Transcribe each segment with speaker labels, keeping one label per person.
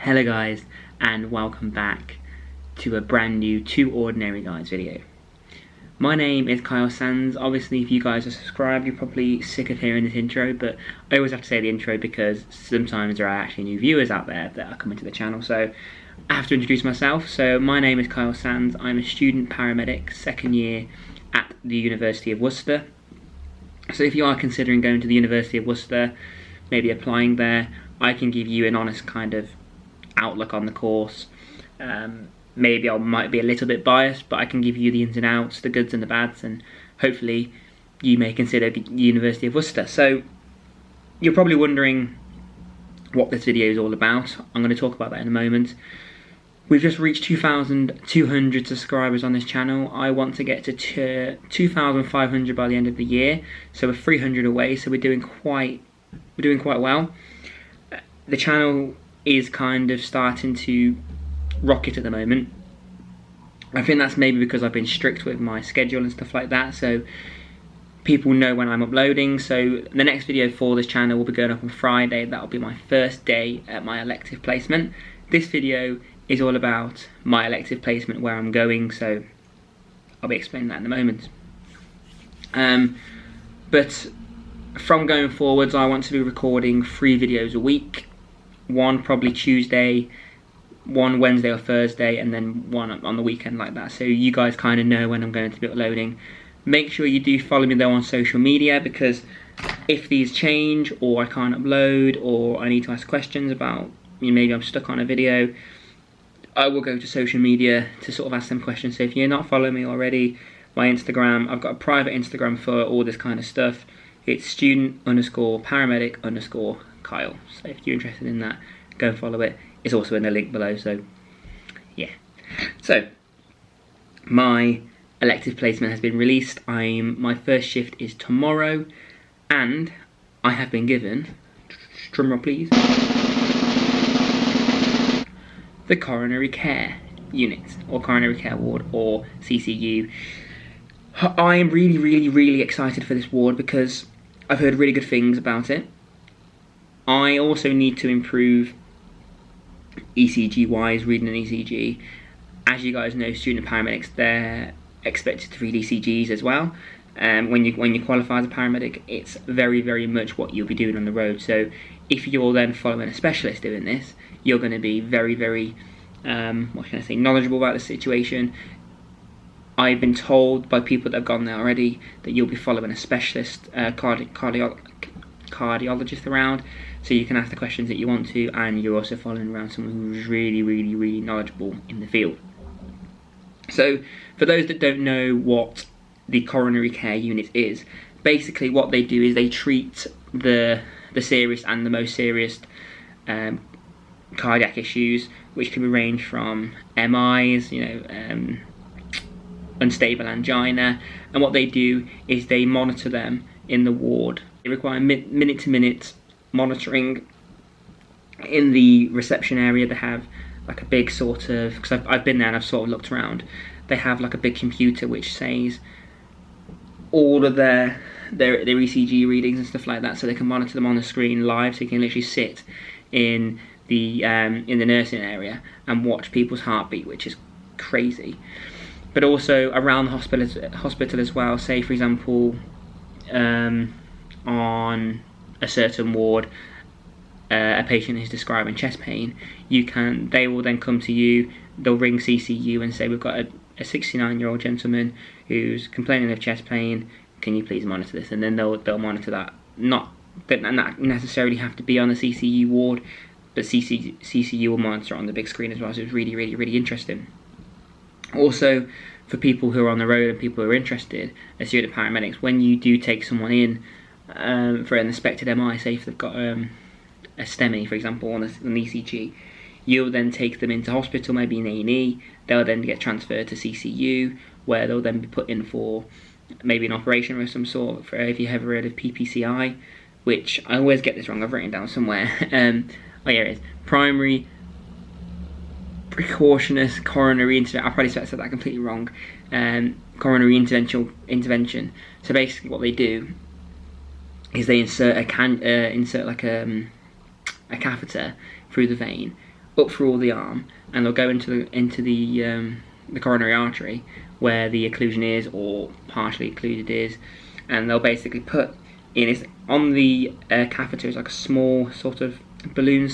Speaker 1: Hello guys, and welcome back to a brand new Two Ordinary Guys video. My name is Kyle Sands. Obviously if you guys are subscribed you're probably sick of hearing this intro, but I always have to say the intro because sometimes there are actually new viewers out there that are coming to the channel, so I have to introduce myself. So my name is Kyle Sands. I'm a student paramedic, second year at the University of Worcester. So if you are considering going to the University of Worcester, maybe applying there, I can give you an honest kind of outlook on the course. Maybe I might be a little bit biased, but I can give you the ins and outs, the goods and the bads, and hopefully you may consider the University of Worcester. So you're probably wondering what this video is all about. I'm going to talk about that in a moment. We've just reached 2,200 subscribers on this channel. I want to get to 2,500 by the end of the year, so we're 300 away. So we're doing quite well. The channel is kind of starting to rocket at the moment. I think that's maybe because I've been strict with my schedule and stuff like that, so people know when I'm uploading. So the next video for this channel will be going up on Friday. That'll be my first day at my elective placement. This video is all about my elective placement, where I'm going, so I'll be explaining that in a moment. But from going forwards, I want to be recording 3 videos a week. One probably Tuesday, one Wednesday or Thursday, and then one on the weekend like that. So you guys kind of know when I'm going to be uploading. Make sure you do follow me though on social media, because if these change or I can't upload or I need to ask questions about, maybe I'm stuck on a video, I will go to social media to sort of ask them questions. So if you're not following me already, my Instagram, I've got a private Instagram for all this kind of stuff. It's student_paramedic_Kyle. So if you're interested in that, go and follow it. It's also in the link below, so yeah. So my elective placement has been released. My first shift is tomorrow, and I have been given, drumroll please, the coronary care unit, or coronary care ward, or CCU. I am really excited for this ward because I've heard really good things about it. I also need to improve ECG wise, reading an ECG. As you guys know, student paramedics, they're expected to read ECGs as well. When you qualify as a paramedic, it's very much what you'll be doing on the road. So if you're then following a specialist doing this, you're going to be very knowledgeable about the situation. I've been told by people that have gone there already that you'll be following a specialist cardiologist around, so you can ask the questions that you want to, and you're also following around someone who's really knowledgeable in the field. So for those that don't know what the coronary care unit is, basically what they do is they treat the serious and the most serious cardiac issues, which can range from MIs, unstable angina, and what they do is they monitor them in the ward. They require minute-to-minute monitoring. In the reception area they have like a big sort of, because I've been there and I've sort of looked around, they have like a big computer which says all of their ECG readings and stuff like that, so they can monitor them on the screen live, so you can literally sit in the nursing area and watch people's heartbeat, which is crazy. But also around the hospital as well. Say for example, on a certain ward, a patient is describing chest pain. They will then come to you. They'll ring CCU and say, we've got a 69-year-old gentleman who's complaining of chest pain. Can you please monitor this? And then they'll monitor that. Not necessarily have to be on the CCU ward, but CCU will monitor it on the big screen as well. So it's really interesting. Also, for people who are on the road and people who are interested as student paramedics, when you do take someone in for an inspected MI, say if they've got a STEMI, for example, on an ECG, you'll then take them into hospital, maybe in A&E. They'll then get transferred to CCU, where they'll then be put in for maybe an operation of some sort. For if you have heard of PPCI, which I always get this wrong, I've written it down somewhere. Oh yeah, it is. Primary precautionist coronary intervention. I probably said that completely wrong. Coronary intervention. So basically, what they do is they insert a catheter through the vein up through all the arm, and they'll go into the coronary artery where the occlusion is, or partially occluded is, and they'll basically put in on the catheter is like a small sort of balloon,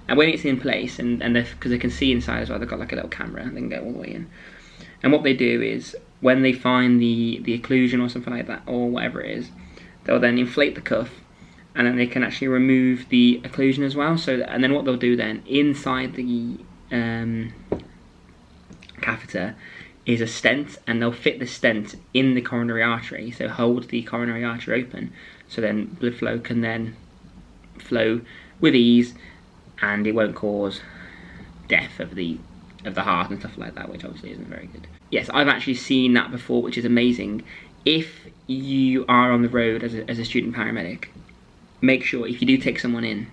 Speaker 1: and when it's in place, and because they can see inside as well, they've got like a little camera, and they can go all the way in. And what they do is, when they find the occlusion or something like that, or whatever it is, they'll then inflate the cuff, and then they can actually remove the occlusion as well. And then what they'll do then, inside the catheter is a stent, and they'll fit the stent in the coronary artery, so hold the coronary artery open, so then blood flow can then flow with ease, and it won't cause death of the heart and stuff like that, which obviously isn't very good. Yes, I've actually seen that before, which is amazing. If you are on the road as a student paramedic, make sure, if you do take someone in,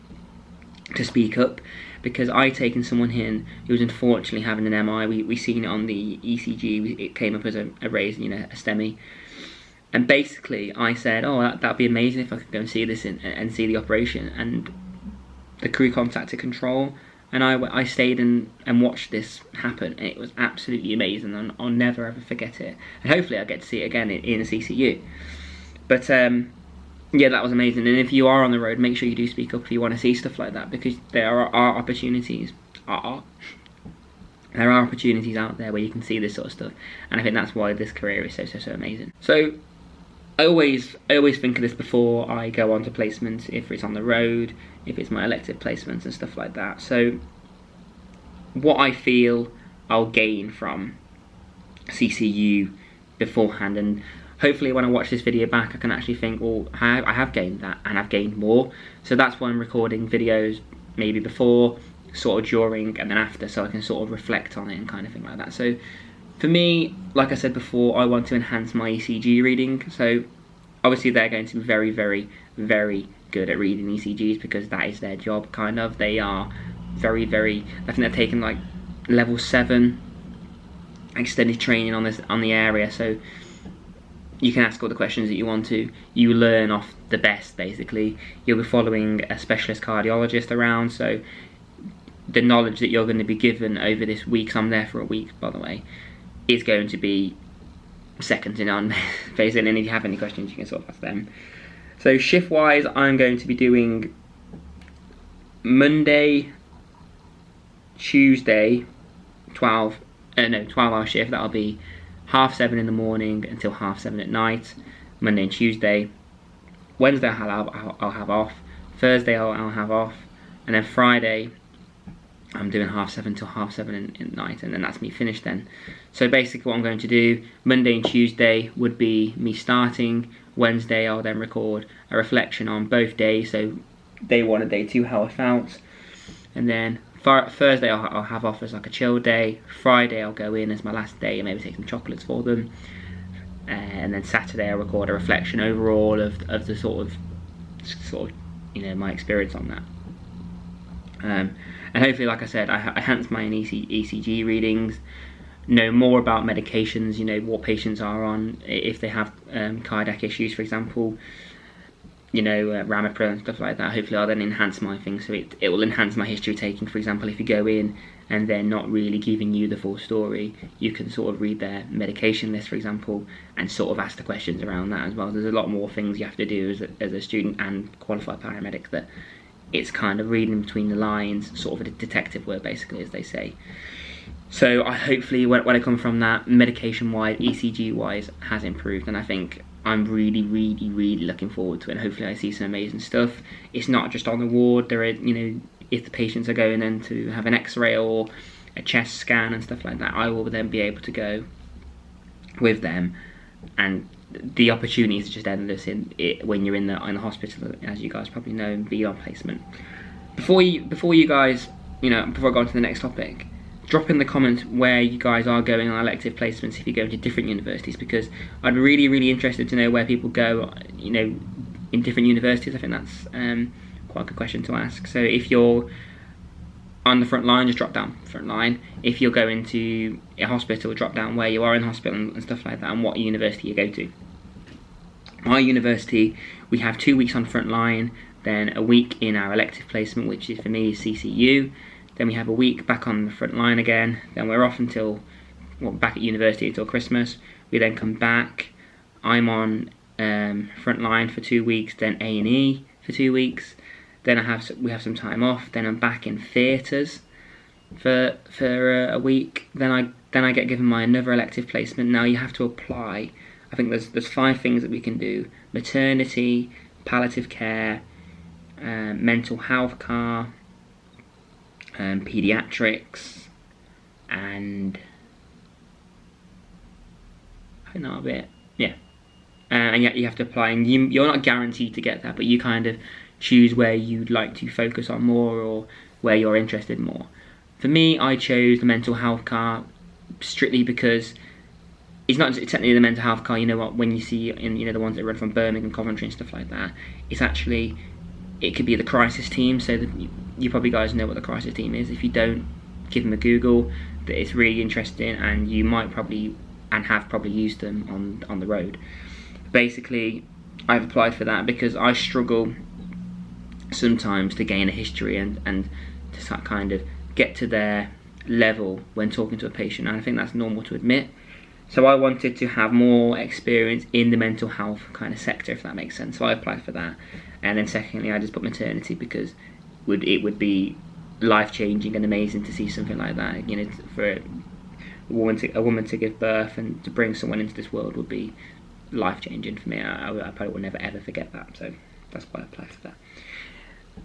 Speaker 1: to speak up, because I taken someone in who was unfortunately having an MI. We seen it on the ECG, it came up as a raised, a STEMI. And basically I said, oh, that'd be amazing if I could go and see this and see the operation. And the crew contacted control, and I stayed and watched this happen, and it was absolutely amazing, and I'll never ever forget it. And hopefully I'll get to see it again in a CCU. But yeah, that was amazing. And if you are on the road, make sure you do speak up if you want to see stuff like that, because there are opportunities. There are opportunities out there where you can see this sort of stuff, and I think that's why this career is so amazing. So I always think of this before I go on to placements, if it's on the road, if it's my elective placements and stuff like that. So what I feel I'll gain from CCU beforehand, and hopefully when I watch this video back I can actually think, well, I have gained that, and I've gained more. So that's why I'm recording videos, maybe before, sort of during, and then after, so I can sort of reflect on it and kind of thing like that. So for me, like I said before, I want to enhance my ECG reading. So obviously they're going to be very good at reading ECGs, because that is their job, kind of. They are very, I think they're taking like level 7 extended training on the area, so you can ask all the questions that you want to. You learn off the best, basically. You'll be following a specialist cardiologist around, so the knowledge that you're going to be given over this week, so I'm there for a week, by the way, is going to be second to none, basically. And if you have any questions, you can sort of ask them. So shift-wise, I'm going to be doing Monday, Tuesday, 12-hour shift. That'll be 7:30 in the morning until 7:30 at night, Monday and Tuesday. Wednesday I'll have off. Thursday I'll have off, and then Friday I'm doing 7:30 till 7:30 at night, and then that's me finished then. So basically what I'm going to do, Monday and Tuesday would be me starting. Wednesday I'll then record a reflection on both days, so day 1 and day 2, how I felt, and then Thursday I'll have off as like a chill day. Friday I'll go in as my last day and maybe take some chocolates for them, and then Saturday I'll record a reflection overall of the sort of my experience on that. And hopefully, like I said, I enhance my ECG readings, know more about medications, what patients are on, if they have cardiac issues, for example, Ramiprazole and stuff like that. Hopefully I'll then enhance my things, so it will enhance my history taking. For example, if you go in and they're not really giving you the full story, you can sort of read their medication list, for example, and sort of ask the questions around that as well. There's a lot more things you have to do as a student and qualified paramedic, that it's kind of reading between the lines, sort of a detective work, basically, as they say. So I hopefully, when I come from that, medication-wise, ECG-wise, has improved, and I think I'm really looking forward to it, and hopefully I see some amazing stuff. It's not just on the ward. There are, if the patients are going in to have an X-ray or a chest scan and stuff like that, I will then be able to go with them, and the opportunities are just endless when you're in the hospital, as you guys probably know, and be on placement. Before you guys, before I go on to the next topic, drop in the comments where you guys are going on elective placements if you go to different universities, because I'd be really interested to know where people go, in different universities. I think that's quite a good question to ask. So if you're on the front line, just drop down front line. If you're going to a hospital, drop down where you are in hospital and stuff like that, and what university you go to. My university, we have 2 weeks on front line, then a week in our elective placement, which is for me is CCU, then we have a week back on the front line again, then we're off until, well, back at university until Christmas. We then come back, I'm on front line for 2 weeks, then A&E for 2 weeks, then we have some time off, then I'm back in theatres for a week, then I get given my another elective placement. Now you have to apply. I think there's 5 things that we can do: maternity, palliative care, mental health care, paediatrics, and I think that's a bit, yeah. And yet you have to apply, and you're not guaranteed to get that, but you kind of choose where you'd like to focus on more or where you're interested more. For me, I chose the mental health care strictly because it's not technically the mental health care. You know what? When you see in the ones that run from Birmingham and Coventry and stuff like that, it's actually, it could be the crisis team. So you probably guys know what the crisis team is. If you don't, give them a Google. That it's really interesting, and you might probably and have probably used them on the road. Basically, I've applied for that because I struggle sometimes to gain a history and to kind of get to their level when talking to a patient, and I think that's normal to admit. So I wanted to have more experience in the mental health kind of sector, if that makes sense. So I applied for that, and then secondly, I just put maternity because it would be life-changing and amazing to see something like that. You know, for a woman to give birth and to bring someone into this world would be life-changing for me. I probably will never ever forget that. So that's why I applied for that.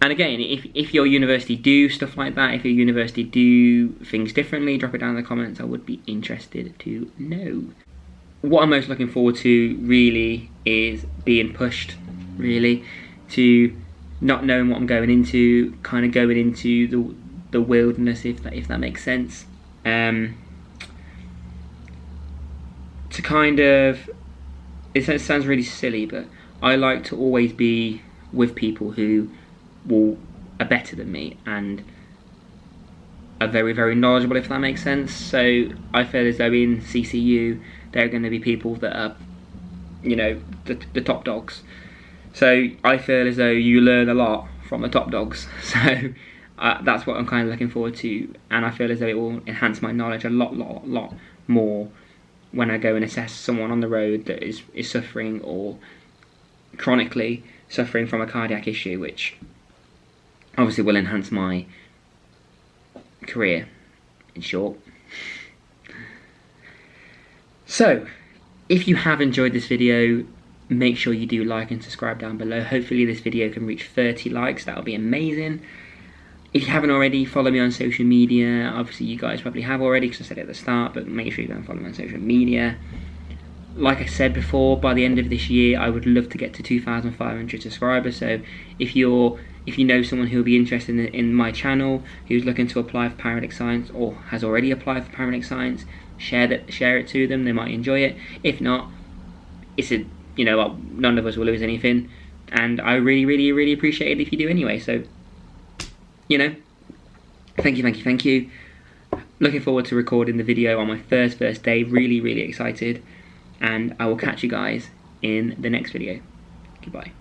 Speaker 1: And again, if your university do stuff like that, if your university do things differently, drop it down in the comments. I would be interested to know. What I'm most looking forward to really is being pushed, really, to not knowing what I'm going into, kind of going into the wilderness, if that makes sense. To kind of, it sounds really silly, but I like to always be with people who are better than me and are very, very knowledgeable, if that makes sense. So I feel as though in CCU there are going to be people that are, you know, the top dogs. So I feel as though you learn a lot from the top dogs. So that's what I'm kind of looking forward to, and I feel as though it will enhance my knowledge a lot more when I go and assess someone on the road that is suffering or chronically suffering from a cardiac issue, which obviously will enhance my career, in short. So, if you have enjoyed this video, make sure you do like and subscribe down below. Hopefully this video can reach 30 likes, that'll be amazing. If you haven't already, follow me on social media. Obviously you guys probably have already because I said it at the start, but make sure you go and follow me on social media. Like I said before, by the end of this year, I would love to get to 2,500 subscribers. So if you know someone who will be interested in my channel, who's looking to apply for paramedic science or has already applied for paramedic science, share it to them. They might enjoy it. If not, none of us will lose anything, and I really appreciate it if you do anyway. So, thank you. Looking forward to recording the video on my first day. Really excited. And I will catch you guys in the next video. Goodbye.